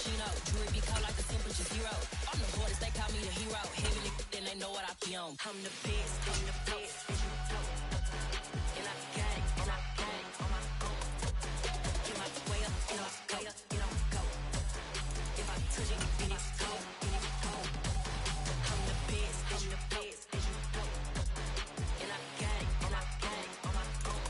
Jewelry be cold like the temperature 0. I'm the hardest, they call me the hero. Heavily, then they know what I be on. I'm the best, and I got it, and I got it on my own. Get my way up, get on go. If I touch it, then it's cold, I'm the best, and I got it on my own.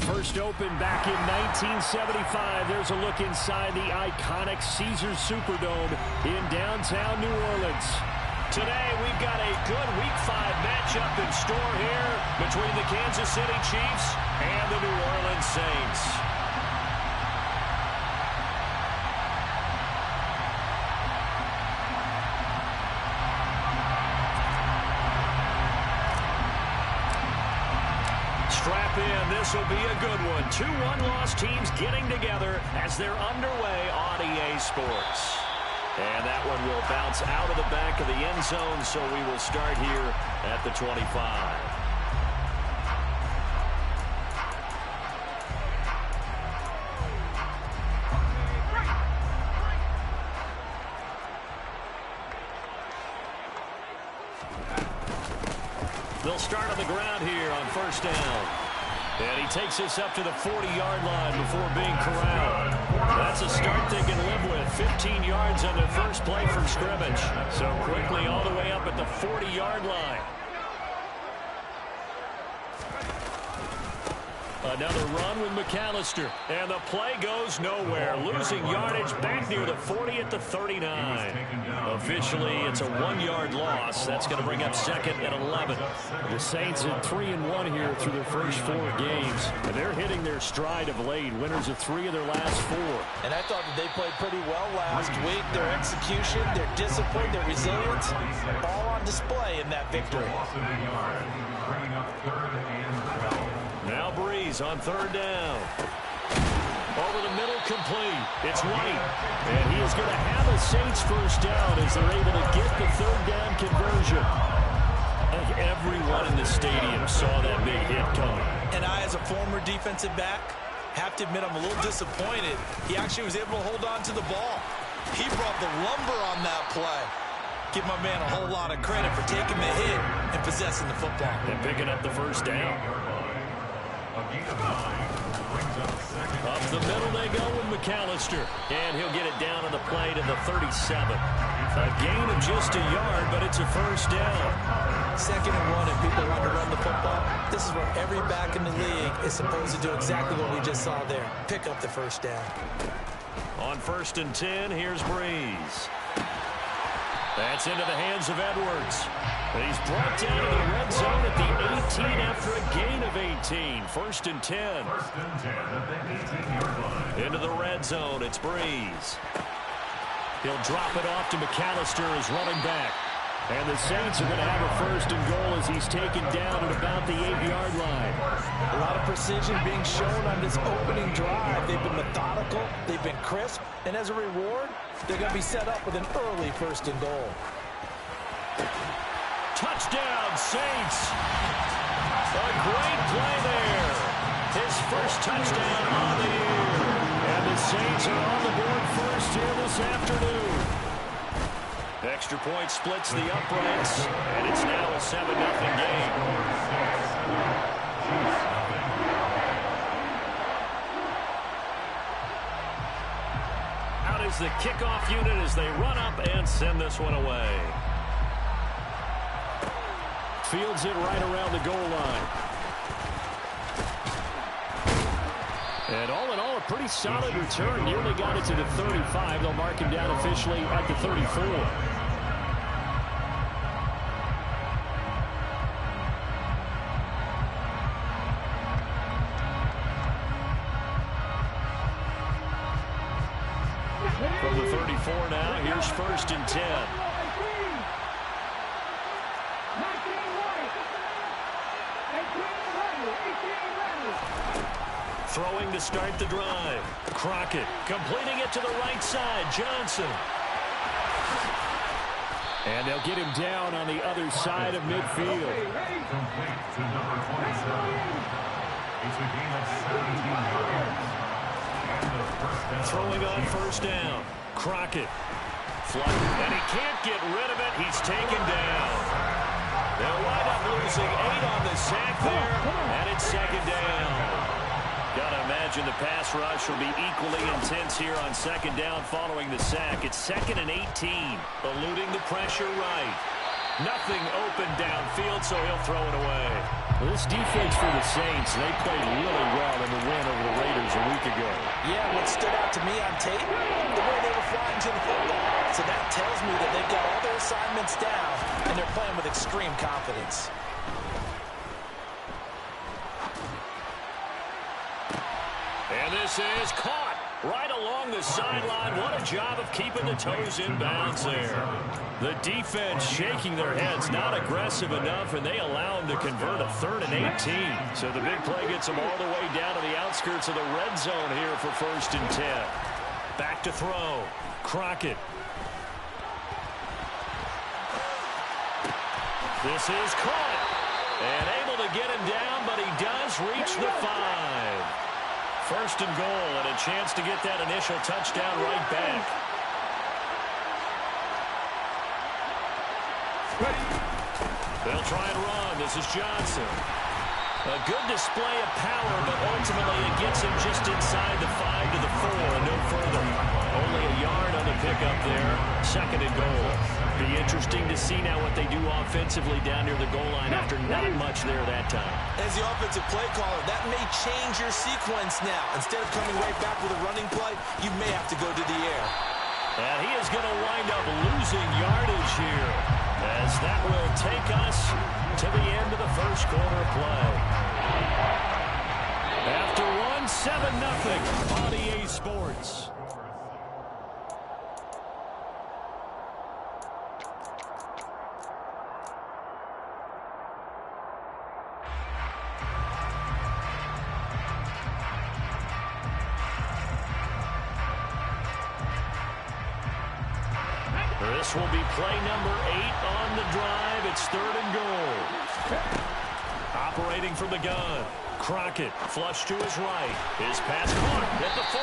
First opened back in 1975. There's a look inside the iconic Caesars Superdome in downtown New Orleans. Today, we've got a good Week 5 matchup in store here between the Kansas City Chiefs and the New Orleans Saints. Strap in, this will be a good one. 2 one-loss teams getting together as they're underway on EA Sports. And that one will bounce out of the back of the end zone, so we will start here at the 25. They'll start on the ground here on first down. And he takes this up to the 40-yard line before being corralled. That's a start they can live with. 15 yards on their first play from scrimmage. So quickly all the way up at the 40-yard line. Another run with McAllister. And the play goes nowhere. Losing yardage back near the 40 at the 39. Officially, it's a 1-yard loss. That's going to bring up second and 11. The Saints at 3-1 here through their first 4 games. And they're hitting their stride of late. Winners of 3 of their last 4. And I thought that they played pretty well last week. Their execution, their discipline, their resilience, all on display in that victory. Now Breeze on third down. Over the middle, complete. It's White. And he is going to have a Saints first down as they're able to get the third down conversion. I think everyone in the stadium saw that big hit coming. And I, as a former defensive back, have to admit I'm a little disappointed. He actually was able to hold on to the ball. He brought the lumber on that play. Give my man a whole lot of credit for taking the hit and possessing the football. And picking up the first down. Up the middle they go with McAllister. And he'll get it down on the play to the 37. A gain of just a yard, but it's a first down. 2nd and 1, and people want to run the football. This is where every back in the league is supposed to do exactly what we just saw there. Pick up the first down. On 1st and 10, here's Breeze. That's into the hands of Edwards. And he's brought down to the red zone at the 18 after a gain of 18. 1st and 10. Into the red zone, it's Breeze. He'll drop it off to McAllister as running back. And the Saints are going to have a 1st and goal as he's taken down at about the 8-yard line. A lot of precision being shown on this opening drive. They've been methodical, they've been crisp, and as a reward, they're going to be set up with an early 1st and goal. Touchdown, Saints! A great play there. His first touchdown on the year. And the Saints are on the board first here this afternoon. Extra point splits the uprights, and it's now a 7-0 game. Out is the kickoff unit as they run up and send this one away. Fields it right around the goal line. And all in all, a pretty solid return. Nearly got it to the 35. They'll mark him down officially at the 34. From the 34 now, here's 1st and 10. Throwing to start the drive. Crockett completing it to the right side. Johnson. And they'll get him down on the other side of midfield. Throwing on first down. Crockett. And he can't get rid of it. He's taken down. They'll wind up losing 8 on the sack there, and it's second down. Gotta imagine the pass rush will be equally intense here on second down following the sack. It's 2nd and 18, eluding the pressure right. Nothing open downfield, so he'll throw it away. This defense for the Saints, they played really well in the win over the Raiders a week ago. Yeah, what stood out to me on tape, the way they were flying to the football. So that tells me that they've got all their assignments down, and they're playing with extreme confidence. And this is caught right along the sideline. What a job of keeping the toes in bounds there. The defense shaking their heads, not aggressive enough, and they allow them to convert a 3rd and 18. So the big play gets them all the way down to the outskirts of the red zone here for 1st and 10. Back to throw. Crockett. This is caught. And able to get him down, but he does reach the 5. 1st and goal, and a chance to get that initial touchdown right back. They'll try and run. This is Johnson. A good display of power, but ultimately it gets him just inside the 5 to the 4 and no further. Only a yard on the pickup there. 2nd and goal. Be interesting to see now what they do offensively down near the goal line after not much there that time. As the offensive play caller, that may change your sequence now. Instead of coming right back with a running play, you may have to go to the air. And he is going to wind up losing yardage here, as that will take us to the end of the first quarter of play. After one, 7-0 on EA Sports. This will be play number 8 on the drive. It's 3rd and goal. Operating from the gun. Crockett, flush to his right. His pass caught at the 4.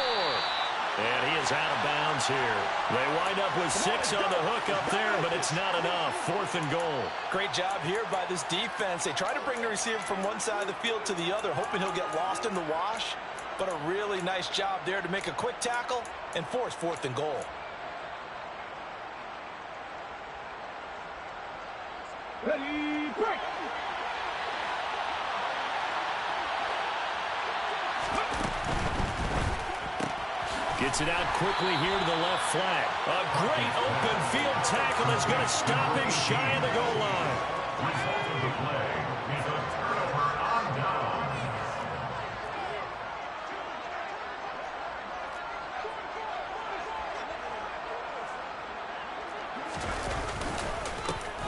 And he is out of bounds here. They wind up with 6 on the hook up there, but it's not enough. 4th and goal. Great job here by this defense. They try to bring the receiver from one side of the field to the other, hoping he'll get lost in the wash. But a really nice job there to make a quick tackle and force 4th and goal. Ready, break! Gets it out quickly here to the left flat. A great open field tackle is going to stop him shy of the goal line. Result of the play is a turnover on down.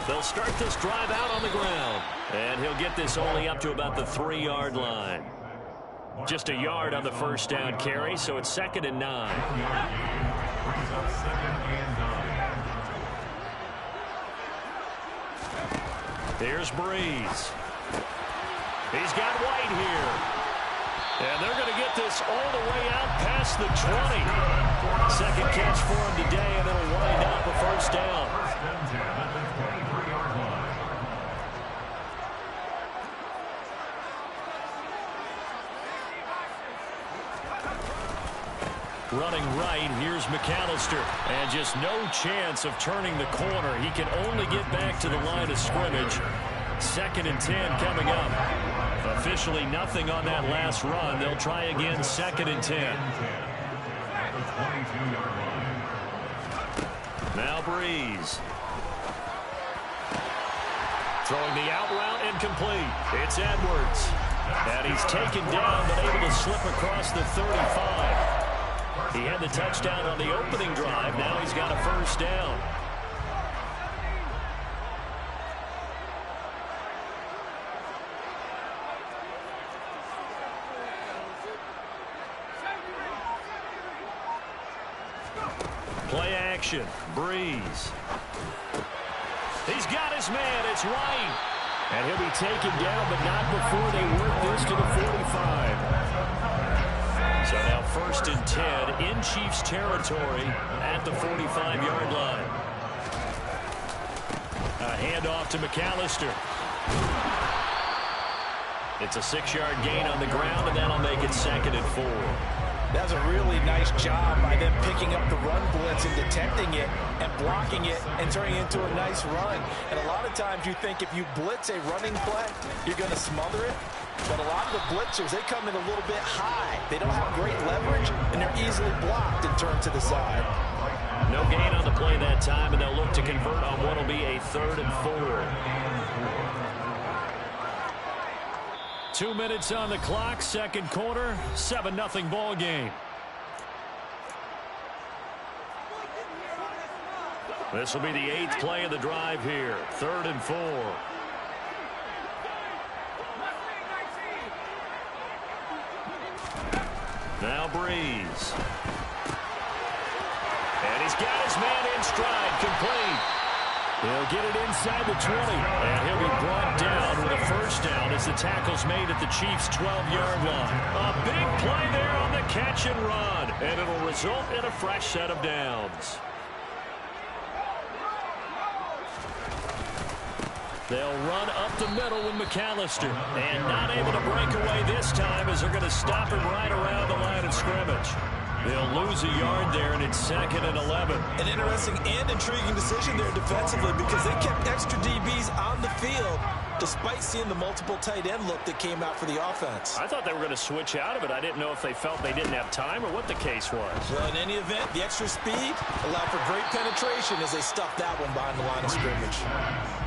They'll start this drive out on the ground. And he'll get this only up to about the 3-yard line. Just a yard on the first down carry, so it's 2nd and 9. Here's Breeze. He's got White here. And they're going to get this all the way out past the 20. 2nd catch for him today, and it'll wind up a first down. Running right, here's McAllister. And just no chance of turning the corner. He can only get back to the line of scrimmage. 2nd and 10 coming up. Officially nothing on that last run. They'll try again, 2nd and 10. Now Breeze. Throwing the out route incomplete. It's Edwards. And he's taken down but able to slip across the 35. He had the touchdown on the opening drive. Now he's got a first down. Play action. Breeze. He's got his man. It's Wright. And he'll be taken down, but not before they work this to the 45. So now 1st and 10 in Chiefs territory at the 45-yard line. A handoff to McAllister. It's a 6-yard gain on the ground, and that'll make it 2nd and 4. That's a really nice job by them picking up the run blitz and detecting it and blocking it and turning it into a nice run. And a lot of times you think if you blitz a running play, you're going to smother it. But a lot of the blitzers, they come in a little bit high. They don't have great leverage, and they're easily blocked and turned to the side. No gain on the play that time, and they'll look to convert on what will be a 3rd and 4. 2 minutes on the clock, 2nd quarter, 7-0 ball game. This will be the 8th play of the drive here, 3rd and 4. Now Breeze. And he's got his man in stride, complete. He'll get it inside the 20. And he'll be brought down with a 1st down as the tackle's made at the Chiefs' 12-yard line. A big play there on the catch and run. And it'll result in a fresh set of downs. They'll run up the middle with McAllister. And not able to break away this time as they're going to stop him right around the line of scrimmage. They'll lose a yard there, and it's 2nd and 11. An interesting and intriguing decision there defensively because they kept extra DBs on the field despite seeing the multiple tight end look that came out for the offense. I thought they were going to switch out of it. I didn't know if they felt they didn't have time or what the case was. Well, in any event, the extra speed allowed for great penetration as they stuffed that one behind the line of scrimmage.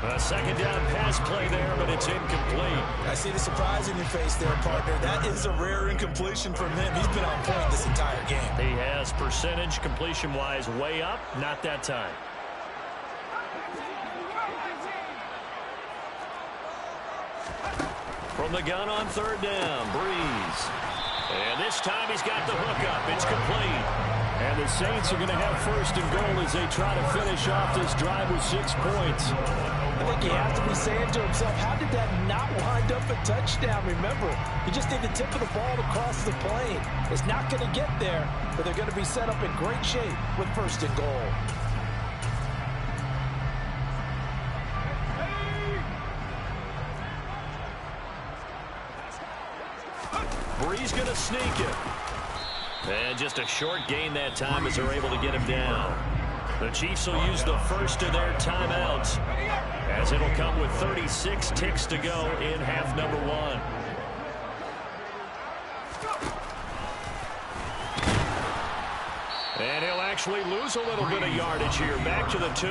A 2nd down pass play there, but it's incomplete. I see the surprise in your face there, partner. That is a rare incompletion from him. He's been on point this entire game. He has percentage completion-wise way up, not that time. From the gun on 3rd down, Breeze. And this time he's got the hook up. It's complete. And the Saints are going to have 1st and goal as they try to finish off this drive with 6 points. I think he has to be saying to himself, how did that not wind up a touchdown? Remember, he just did the tip of the ball to cross the plane. It's not going to get there, but they're going to be set up in great shape with 1st and goal. Breeze going to sneak it. And just a short gain that time as they're able to get him down. The Chiefs will use the 1st of their timeouts as it'll come with 36 ticks to go in half number 1. And he'll actually lose a little bit of yardage here. Back to the 2.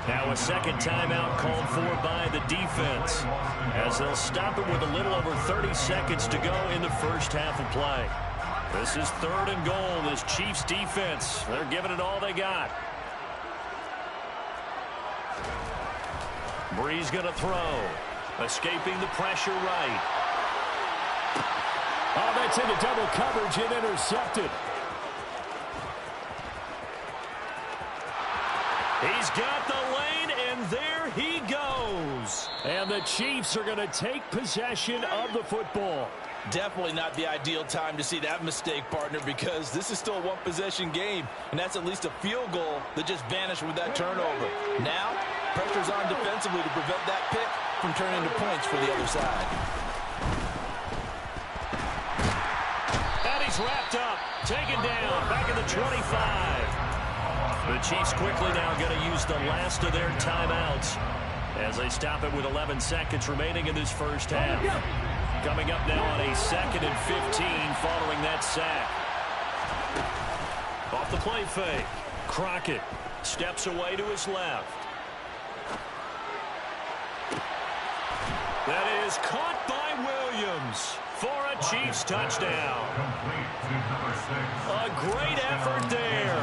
Now a 2nd timeout called for by the defense as they'll stop it with a little over 30 seconds to go in the 1st half of play. This is 3rd and goal. This Chiefs defense, they're giving it all they got. Breeze going to throw. Escaping the pressure right. Oh, that's into double coverage and intercepted. He's got the lane, and there he goes. And the Chiefs are going to take possession of the football. Definitely not the ideal time to see that mistake, partner, because this is still a one-possession game, and that's at least a field goal that just vanished with that turnover. Now, pressure's on defensively to prevent that pick from turning into points for the other side. And he's wrapped up, taken down, back at the 25. The Chiefs quickly now going to use the last of their timeouts as they stop it with 11 seconds remaining in this 1st half. Coming up now on a 2nd and 15 following that sack. Off the play fake. Crockett steps away to his left. That is caught by Williams for a Chiefs touchdown. A great effort there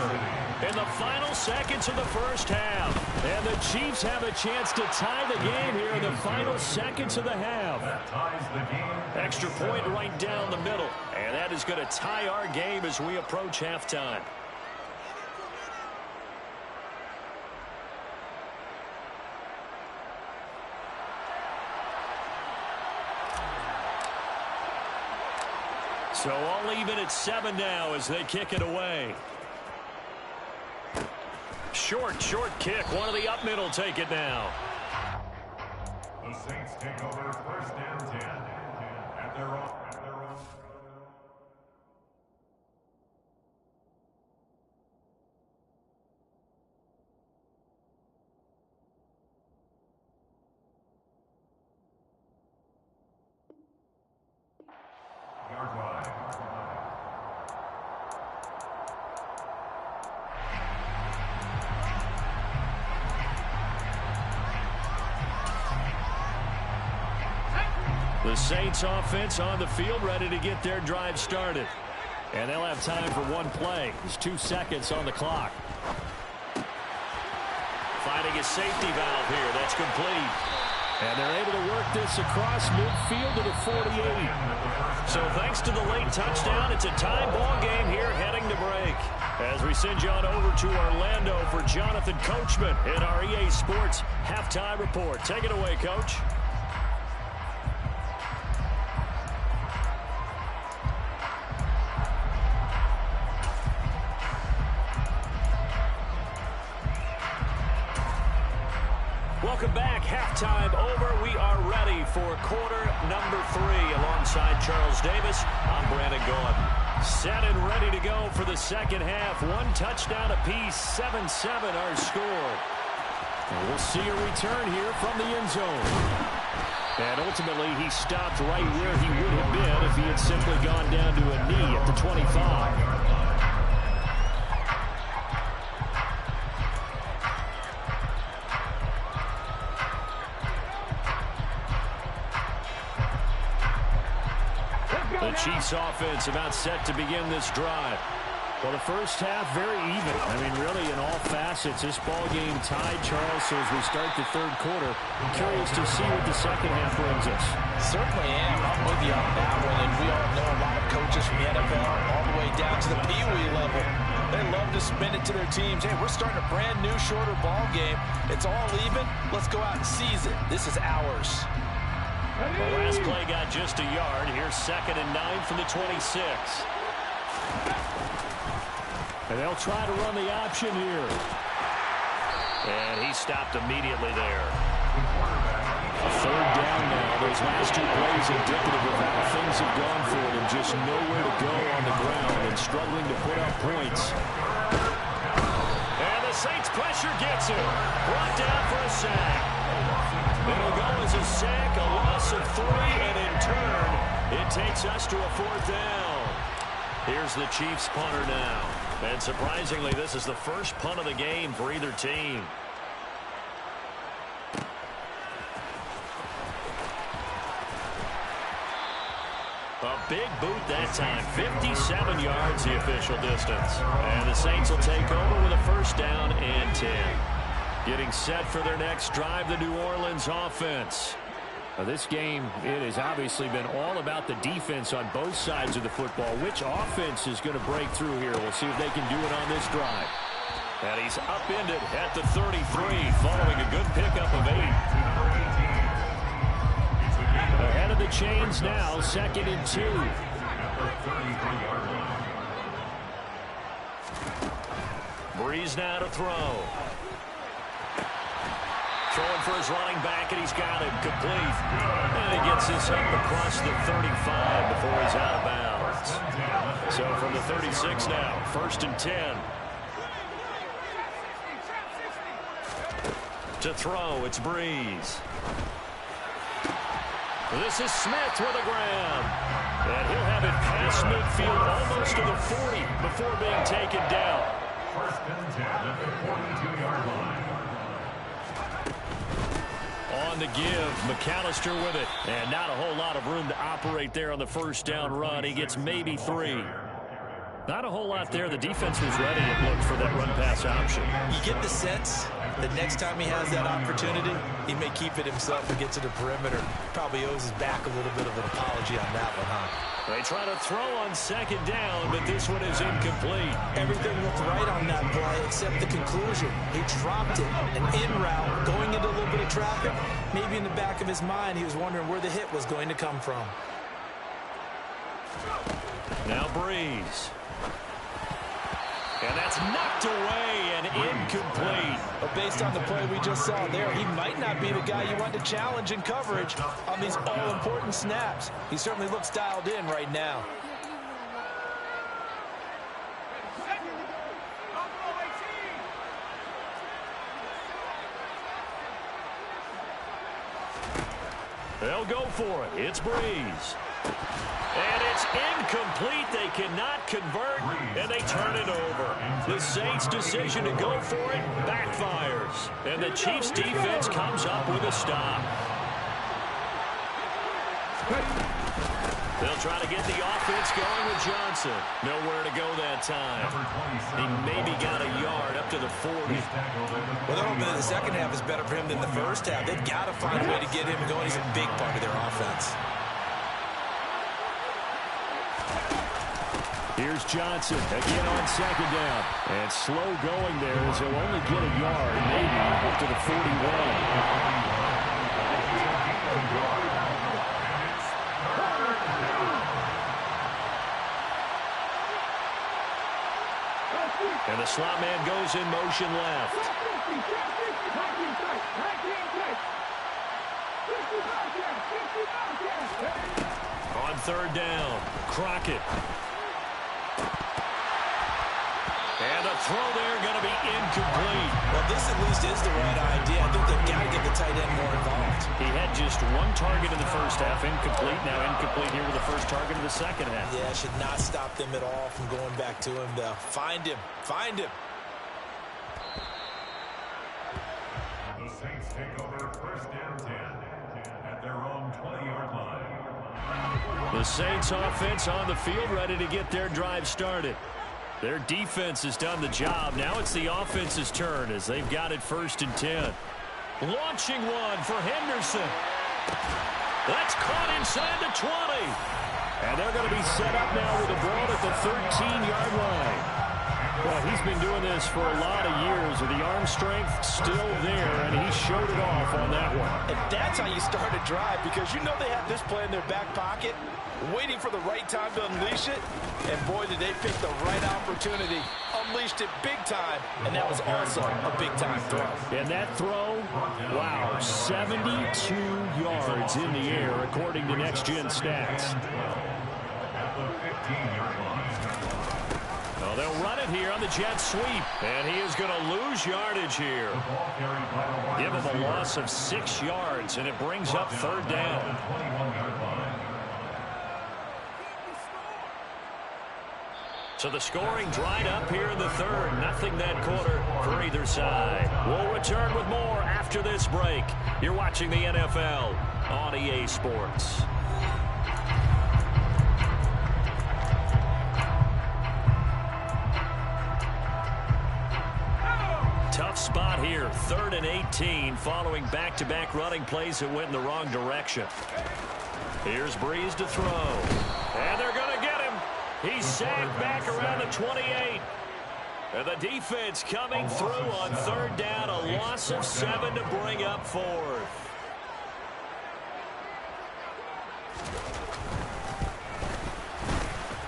in the final seconds of the 1st half. And the Chiefs have a chance to tie the game here in the final seconds of the half. Extra point right down the middle. And that is going to tie our game as we approach halftime. So all even at 7 now as they kick it away. Short kick. One of the up middle take it now. The Saints take over first and 10 at their own. Yard line. The Saints offense on the field, ready to get their drive started. And they'll have time for one play. There's 2 seconds on the clock. Finding a safety valve here. That's complete. And they're able to work this across midfield to the 48. So thanks to the late touchdown, it's a tie ball game here heading to break. As we send you on over to Orlando for Jonathan Coachman in our EA Sports Halftime Report. Take it away, Coach. Welcome back. Halftime over. We are ready for quarter number 3. Alongside Charles Davis, I'm Brandon Gaudin. Set and ready to go for the second half. 1 touchdown apiece. 7-7 our score. And we'll see a return here from the end zone. And ultimately, he stopped right where he would have been if he had simply gone down to a knee at the 25. The Chiefs offense about set to begin this drive. Well, the first half very even. I mean, really in all facets, this ball game tied, Charles. So as we start the third quarter, I'm curious to see what the second half brings us. Certainly am. I'm with you on that one. And we all know a lot of coaches from the NFL all the way down to the Pee-wee level. They love to spin it to their teams. Hey, we're starting a brand new, shorter ball game. It's all even. Let's go out and seize it. This is ours. The last play got just a yard. Here's 2nd and 9 from the 26. And they'll try to run the option here. And he stopped immediately there. A 3rd down now. Those last 2 plays indicative of how things have gone for them. Just nowhere to go on the ground and struggling to put up points. And the Saints pressure gets him. Brought down for a sack. It'll go as a sack, a loss of 3, and in turn, it takes us to a 4th down. Here's the Chiefs punter now. And surprisingly, this is the first punt of the game for either team. A big boot that time. 57 yards the official distance. And the Saints will take over with a 1st down and 10. Getting set for their next drive, the New Orleans offense. Now this game, it has obviously been all about the defense on both sides of the football. Which offense is going to break through here? We'll see if they can do it on this drive. And he's upended at the 33, following a good pickup of 8. Ahead of the chains now, 2nd and 2. Breeze now to throw. Throwing for his running back, and he's got him complete. And he gets this up across the 35 before he's out of bounds. So from the 36 now, 1st and 10. To throw, it's Breeze. This is Smith with a grab. And he'll have it past midfield almost to the 40 before being taken down. 1st and 10 at the 42-yard line. On the give, McAllister with it. And not a whole lot of room to operate there on the 1st down run. He gets maybe 3. Not a whole lot there. The defense was ready, it looked, for that run-pass option. You get the sense that next time he has that opportunity, he may keep it himself and get to the perimeter. Probably owes his back a little bit of an apology on that one, huh? They try to throw on 2nd down, but this one is incomplete. Everything looked right on that play except the conclusion. He dropped it, an in route, going into a little bit of traffic. Maybe in the back of his mind, he was wondering where the hit was going to come from. Now Breeze. And that's knocked away and incomplete. But based on the play we just saw there, he might not be the guy you want to challenge in coverage on these all-important snaps. He certainly looks dialed in right now. They'll go for it. It's Breeze. And it's incomplete. They cannot convert, and they turn it over. The Saints' decision to go for it backfires. And the Chiefs' defense comes up with a stop. They'll try to get the offense going with Johnson. Nowhere to go that time. He maybe got a yard up to the 40. Well, they're hoping that the second half is better for him than the first half. They've got to find a way to get him going. He's a big part of their offense. Here's Johnson again on second down. And slow going there as he'll only get a yard, maybe up to the 41. And the slot man goes in motion left. On third down, Crockett. And the throw there going to be incomplete. Well, this at least is the right idea. I think they've got to get the tight end more involved. He had just one target in the first half, incomplete. Now incomplete here with the first target in the second half. Yeah, should not stop them at all from going back to him, though. Find him. Find him. The Saints take over first down 10 at their own 20-yard line. The Saints offense on the field, ready to get their drive started. Their defense has done the job. Now it's the offense's turn as they've got it first and 10. Launching one for Henderson. That's caught inside the 20. And they're going to be set up now with the ball at the 13-yard line. Well, he's been doing this for a lot of years with the arm strength still there, and he showed it off on that one. And that's how you start a drive, because you know they have this play in their back pocket, waiting for the right time to unleash it. And boy, did they pick the right opportunity. Unleashed it big time, and that was also a big-time throw. And that throw, wow, 72 yards in the air, according to Next Gen Stats. At the 15-yard line. Well, they'll run it here on the jet sweep, and he is going to lose yardage here. Give him a loss of 6 yards, and it brings up third down. So the scoring dried up here in the third. Nothing that quarter for either side. We'll return with more after this break. You're watching the NFL on EA Sports. Tough spot here, 3rd and 18, following back-to-back running plays that went in the wrong direction. Here's Breeze to throw. And they're going to get him. He's sacked back around the 28. And the defense coming through on third down, a loss of 7 to bring up 4th.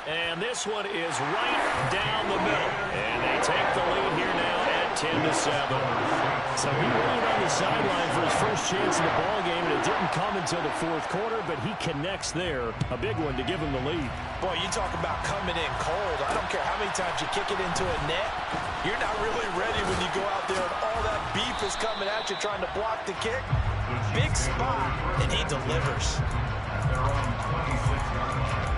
And this one is right down the middle. And they take the lead here now at 10-7. So he waited on the sideline for his first chance in the ball game, and it didn't come until the 4th quarter, but he connects there. A big one to give him the lead. Boy, you talk about coming in cold. I don't care how many times you kick it into a net. You're not really ready when you go out there and all that beef is coming at you trying to block the kick. Big spot, and he delivers. At their own 26-yard line.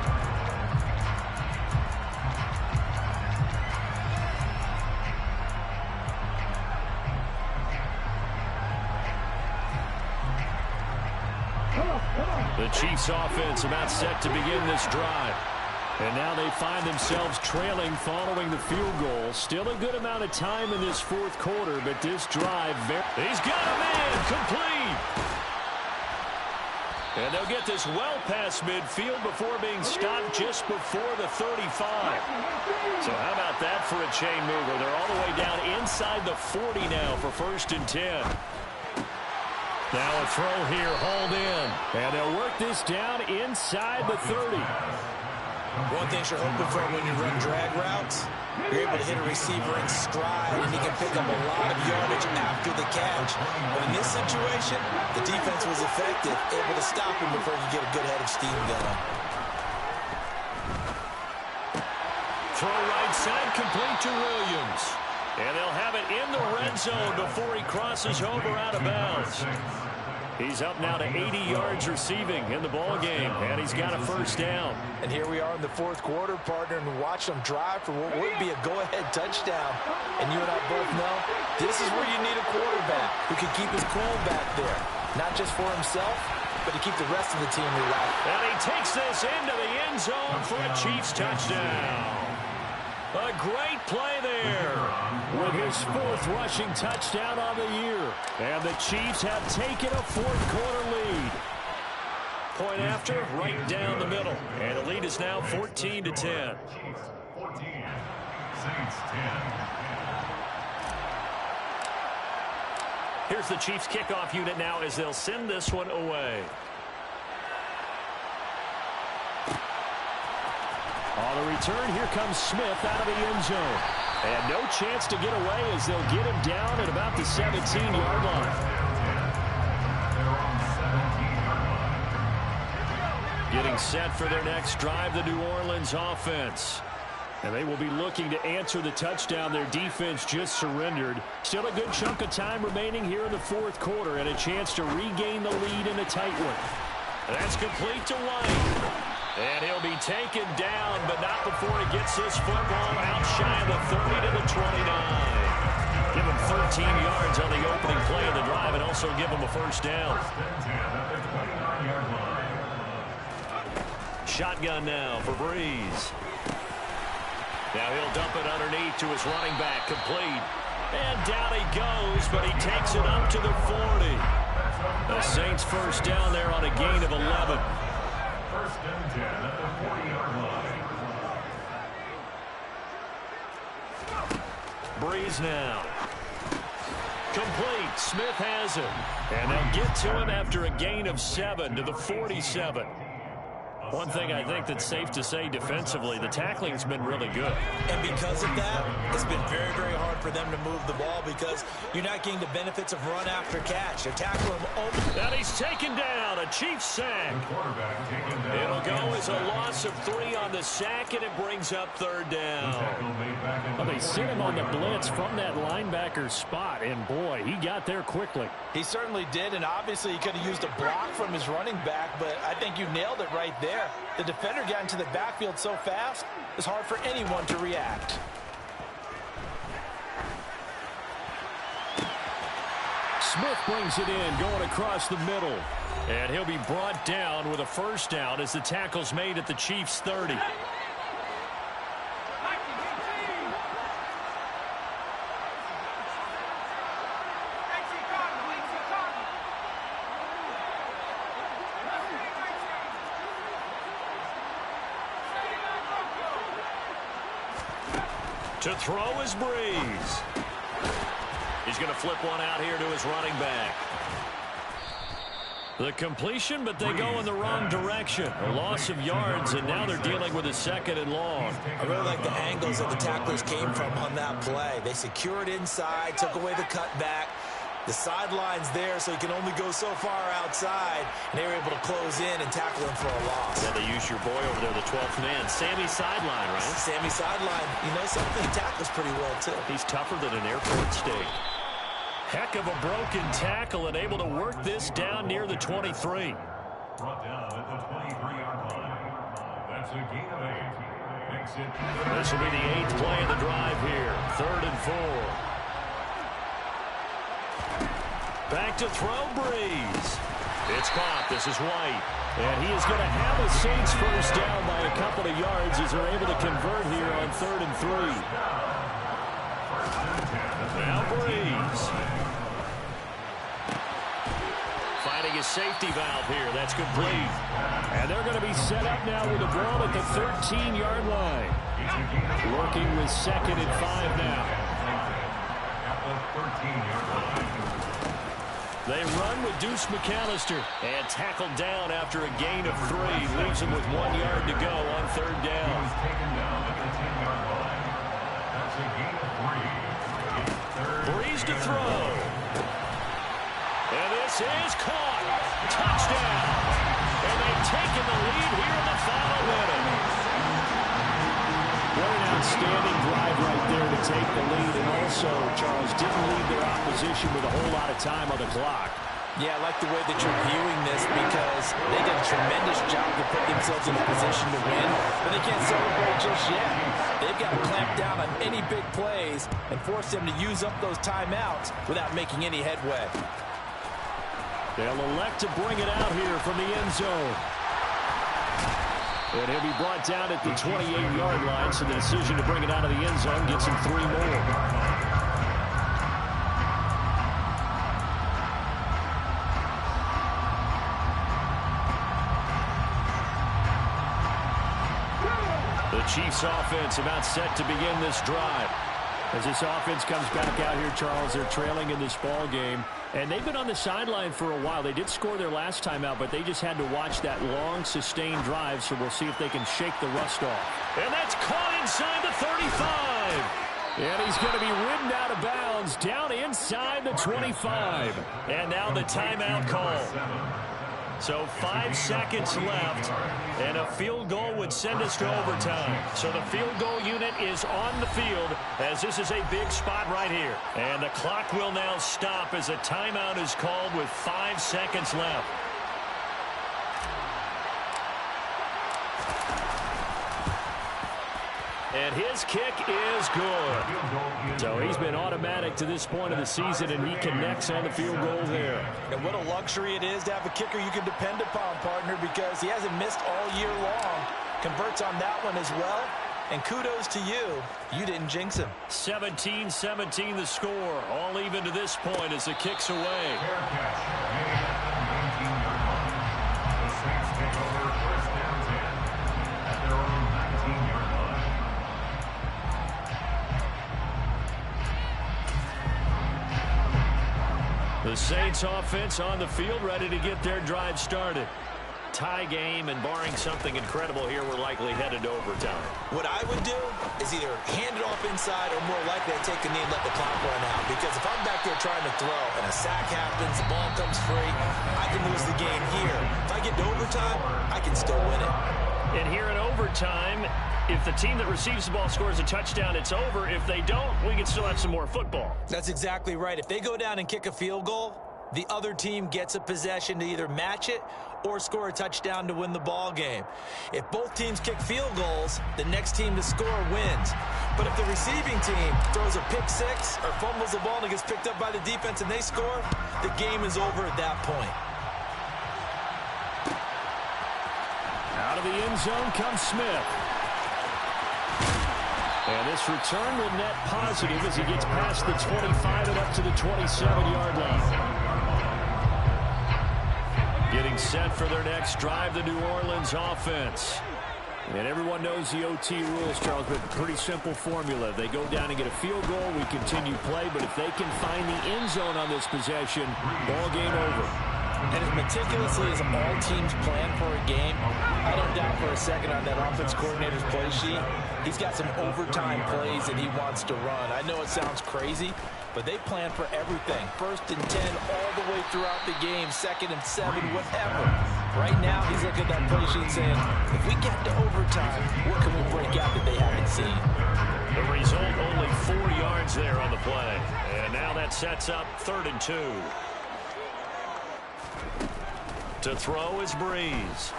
The Chiefs offense about set to begin this drive. And now they find themselves trailing following the field goal. Still a good amount of time in this 4th quarter, but this drive... He's got a man complete. And they'll get this well past midfield before being stopped just before the 35. So how about that for a chain mover? They're all the way down inside the 40 now for 1st and 10. Now a throw here, hauled in. And they'll work this down inside the 30. One thing you're hoping for when you run drag routes, you're able to hit a receiver in stride, and he can pick up a lot of yardage after the catch. But in this situation, the defense was effective, able to stop him before he could get a good head of steam going. Throw right side, complete to Williams. And they'll have it in the red zone before he crosses over out of bounds. He's up now to 80 yards receiving in the ball game, and he's got a first down. And here we are in the fourth quarter, partner, and watch them drive for what would be a go-ahead touchdown. And you and I both know this is where you need a quarterback who can keep his cool back there, not just for himself, but to keep the rest of the team relaxed. And he takes this into the end zone for a Chiefs touchdown. A great play there. With his fourth rushing touchdown on the year. And the Chiefs have taken a fourth quarter lead. Point after, right down the middle. And the lead is now 14-10. Chiefs 14, Saints 10. Here's the Chiefs kickoff unit now as they'll send this one away. On the return, here comes Smith out of the end zone. And no chance to get away as they'll get him down at about the 17-yard line. Getting set for their next drive, the New Orleans offense. And they will be looking to answer the touchdown their defense just surrendered. Still a good chunk of time remaining here in the fourth quarter and a chance to regain the lead in a tight one. That's complete to White. And he'll be taken down, but not before he gets this football out shy of the 30 to the 29. Give him 13 yards on the opening play of the drive and also give him a first down. Shotgun now for Breeze. Now he'll dump it underneath to his running back, complete. And down he goes, but he takes it up to the 40. The Saints first down there on a gain of 11. First and 10 at the 40-yard line. Breeze now. Complete. Smith has it. And they'll get to him after a gain of 7 to the 47. One thing I think that's safe to say defensively, the tackling's been really good. And because of that, it's been very, very hard for them to move the ball because you're not getting the benefits of run after catch. They're tackling him over. And he's taken down. A Chiefs sack. It'll go as a loss of 3 on the sack, and it brings up third down. Well, they sent him on the blitz from that linebacker spot, and boy, he got there quickly. He certainly did, and obviously he could have used a block from his running back, but I think you nailed it right there. The defender got into the backfield so fast, it's hard for anyone to react. Smith brings it in, going across the middle. And he'll be brought down with a first down as the tackle's made at the Chiefs' 30. To throw is Breeze. He's going to flip one out here to his running back. The completion, but they go in the wrong direction. A loss of yards, and now they're dealing with a second and long. I really like the angles that the tacklers came from on that play. They secured inside, took away the cutback. The sideline's there, so he can only go so far outside. And they were able to close in and tackle him for a loss. Yeah, they use your boy over there, the 12th man. Sammy Sideline, right? Sammy Sideline. You know something? He tackles pretty well, too. He's tougher than an airport steak. Heck of a broken tackle and able to work this down near the 23. Brought down at the 23-yard line. That's a gain of 8. Makes it. This will be the 8th play of the drive here. 3rd and 4. Back to throw, Breeze. It's caught. This is White. And he is going to have a Saints first down by a couple of yards as they're able to convert here on 3rd and 3. Now Breeze. Finding his safety valve here. That's complete. And they're going to be set up now with the ball at the 13-yard line. Working with 2nd and 5 now. At the 13-yard line. They run with Deuce McAllister and tackled down after a gain of 3. Leaves him with 1 yard to go on 3rd down. He was taken down at the 10-yard line. That's a gain of 3. Breeze to throw. And this is caught. Touchdown. And they've taken the lead here in the final minute. What an outstanding drive right there to take the lead. And also, Charles, didn't leave their opposition with a whole lot of time on the clock. Yeah, I like the way that you're viewing this because they did a tremendous job to put themselves in a position to win, but they can't celebrate just yet. They've got to clamp down on any big plays and force them to use up those timeouts without making any headway. They'll elect to bring it out here from the end zone. And he'll be brought down at the 28-yard line, so the decision to bring it out of the end zone gets him 3 more. The Chiefs offense about set to begin this drive. As this offense comes back out here, Charles, they're trailing in this ball game. And they've been on the sideline for a while. They did score their last time out, but they just had to watch that long, sustained drive, so we'll see if they can shake the rust off. And that's caught inside the 35. And he's going to be ridden out of bounds down inside the 25. And now the timeout call. So 5 seconds left, and a field goal would send us to overtime. So the field goal unit is on the field as this is a big spot right here. And the clock will now stop as a timeout is called with 5 seconds left. And his kick is good. So he's been automatic to this point of the season, and he connects on the field goal there. And what a luxury it is to have a kicker you can depend upon, partner, because he hasn't missed all year long. Converts on that one as well. And kudos to you. You didn't jinx him. 17-17 the score. All even to this point as the kick's away. Fair catch. Made at the 19-yard line. The Saints take over 1st down 10 at their own 19-yard line. The Saints offense on the field, ready to get their drive started. Tie game, and barring something incredible here, we're likely headed to overtime. What I would do is either hand it off inside or more likely to take a knee and let the clock run out. Because if I'm back there trying to throw and a sack happens, the ball comes free, I can lose the game here. If I get to overtime, I can still win it. And here in overtime, if the team that receives the ball scores a touchdown, it's over. If they don't, we can still have some more football. That's exactly right. If they go down and kick a field goal, the other team gets a possession to either match it or score a touchdown to win the ball game. If both teams kick field goals, the next team to score wins. But if the receiving team throws a pick six or fumbles the ball and it gets picked up by the defense and they score, the game is over at that point. Out of the end zone comes Smith. And this return will net positive as he gets past the 25 and up to the 27-yard line. Getting set for their next drive, the New Orleans offense. And everyone knows the OT rules, Charles, but pretty simple formula. They go down and get a field goal, we continue play, but if they can find the end zone on this possession, ball game over. And as meticulously as all teams plan for a game, I don't doubt for a second on that offense coordinator's play sheet, he's got some overtime plays that he wants to run. I know it sounds crazy, but they plan for everything. 1st and 10 all the way throughout the game, 2nd and 7, whatever. Right now, he's looking at that play sheet saying, if we get to overtime, what can we break out that they haven't seen? The result, only 4 yards there on the play. And now that sets up 3rd and 2. To throw is Breeze.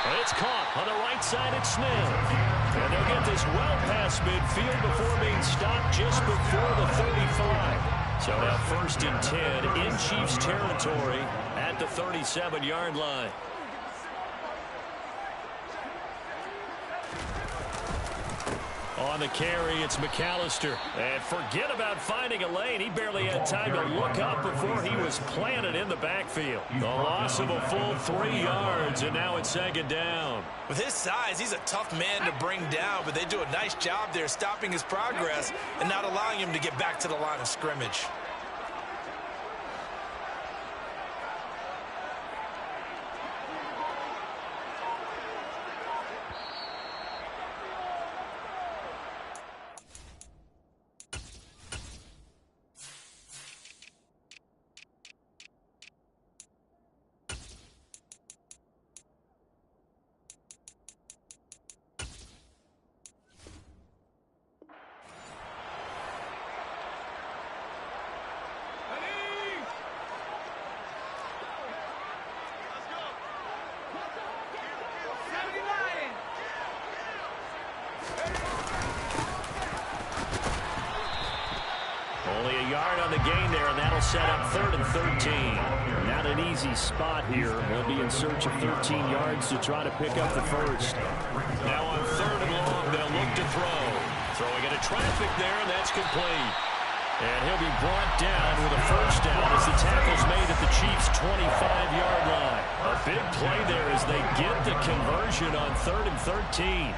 And it's caught on the right side at Smith. And they'll get this well past midfield before being stopped just before the 35. So now 1st and 10 in Chiefs territory at the 37-yard line. On the carry, it's McAllister. And forget about finding a lane. He barely had time to look up before he was planted in the backfield. The loss of a full 3 yards, and now it's 2nd down. With his size, he's a tough man to bring down, but they do a nice job there stopping his progress and not allowing him to get back to the line of scrimmage. yard on the gain there, and that'll set up 3rd and 13. Not an easy spot here. They'll be in search of 13 yards to try to pick up the first. Now on 3rd and long, they'll look to throw. Throwing into traffic there, and that's complete. And he'll be brought down with a first down as the tackle's made at the Chiefs' 25-yard line. A big play there as they get the conversion on 3rd and 13.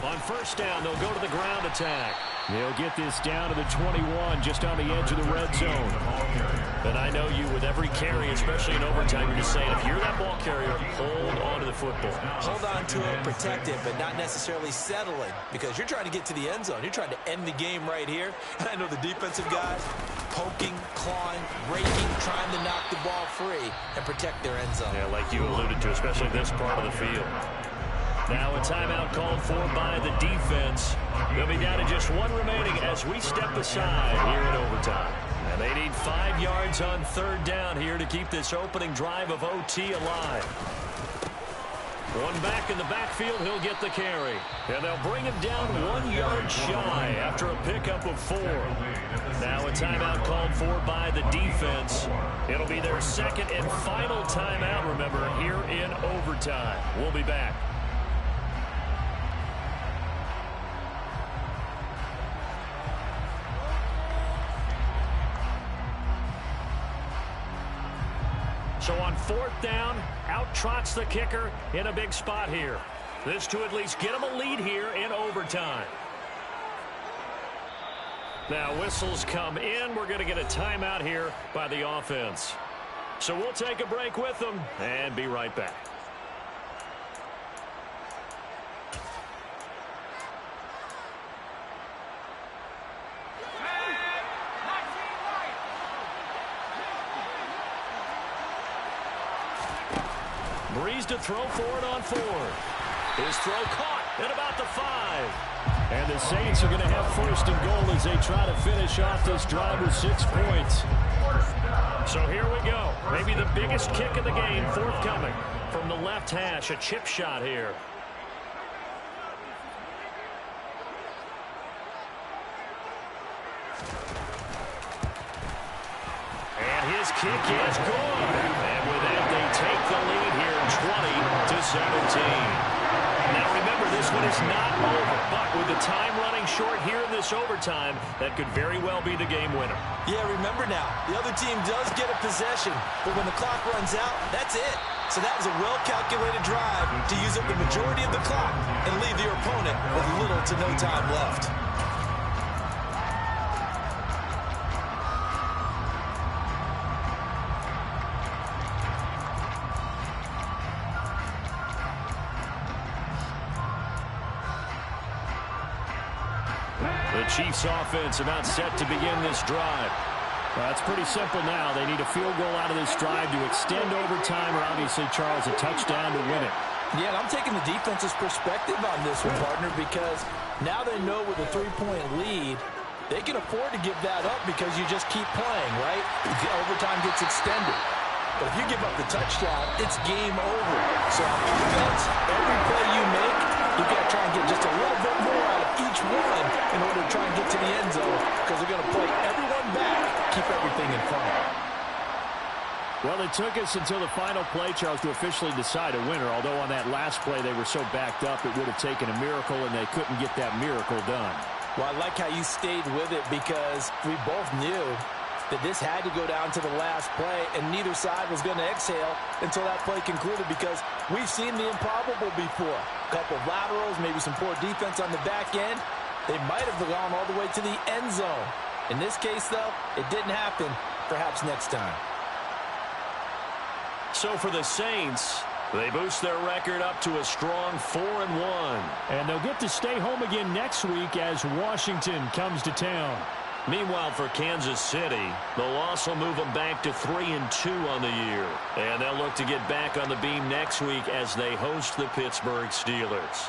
On first down, they'll go to the ground attack. They'll get this down to the 21, just on the edge of the red zone. And I know you, with every carry, especially in overtime, you're just saying, if you're that ball carrier, hold on to the football. Hold on to it, protect it, but not necessarily settling, because you're trying to get to the end zone. You're trying to end the game right here. And I know the defensive guys poking, clawing, raking, trying to knock the ball free and protect their end zone. Yeah, like you alluded to, especially this part of the field. Now a timeout called for by the defense. They'll be down to just one remaining as we step aside here in overtime. And they need 5 yards on 3rd down here to keep this opening drive of OT alive. One back in the backfield, he'll get the carry. And they'll bring him down 1 yard shy after a pickup of 4. Now a timeout called for by the defense. It'll be their second and final timeout, remember, here in overtime. We'll be back. So on 4th down, out trots the kicker in a big spot here. This to at least get them a lead here in overtime. Now whistles come in. We're going to get a timeout here by the offense. So we'll take a break with them and be right back. Breeze to throw for it on 4th. His throw caught at about the 5. And the Saints are going to have 1st and goal as they try to finish off this drive with 6 points. So here we go. Maybe the biggest kick of the game forthcoming from the left hash. A chip shot here. And his kick is good. And with that, they take the lead here, 20-17. Now remember, this one is not over, but with the time running short here in this overtime, that could very well be the game winner. Yeah, remember now, the other team does get a possession, but when the clock runs out, that's it. So that was a well-calculated drive to use up the majority of the clock and leave your opponent with little to no time left. The Chiefs offense about set to begin this drive. Well, it's pretty simple now. They need a field goal out of this drive to extend overtime, or obviously, Charles, a touchdown to win it. Yeah, and I'm taking the defense's perspective on this one, partner, because now they know with a 3-point lead, they can afford to give that up because you just keep playing, right? The overtime gets extended. But if you give up the touchdown, it's game over. So on defense, every play you make, you've got to try and get just a little bit more out of each one in order to try and get to the end zone, because they're going to play everyone back, keep everything in front. Well, it took us until the final play, Charles, to officially decide a winner, although on that last play they were so backed up it would have taken a miracle, and they couldn't get that miracle done. Well, I like how you stayed with it, because we both knew that this had to go down to the last play, and neither side was going to exhale until that play concluded, because we've seen the improbable before. A couple of laterals, maybe some poor defense on the back end. They might have gone all the way to the end zone. In this case, though, it didn't happen. Perhaps next time. So for the Saints, they boost their record up to a strong 4-1. And they'll get to stay home again next week as Washington comes to town. Meanwhile, for Kansas City, the loss will move them back to 3-2 on the year. And they'll look to get back on the beam next week as they host the Pittsburgh Steelers.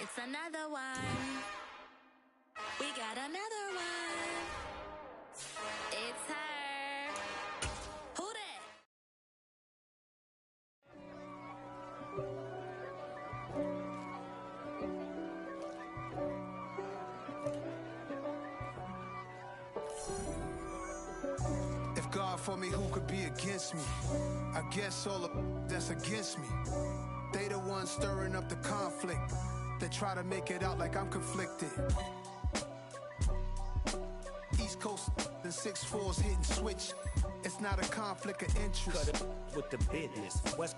It's another one. We got another one. It's her. Who that? If God for me, who could be against me? I guess all the that's against me. They the ones stirring up the conflict. They try to make it out like I'm conflicted. East Coast and 6'4's hitting switch. It's not a conflict of interest. Cut it with the business. West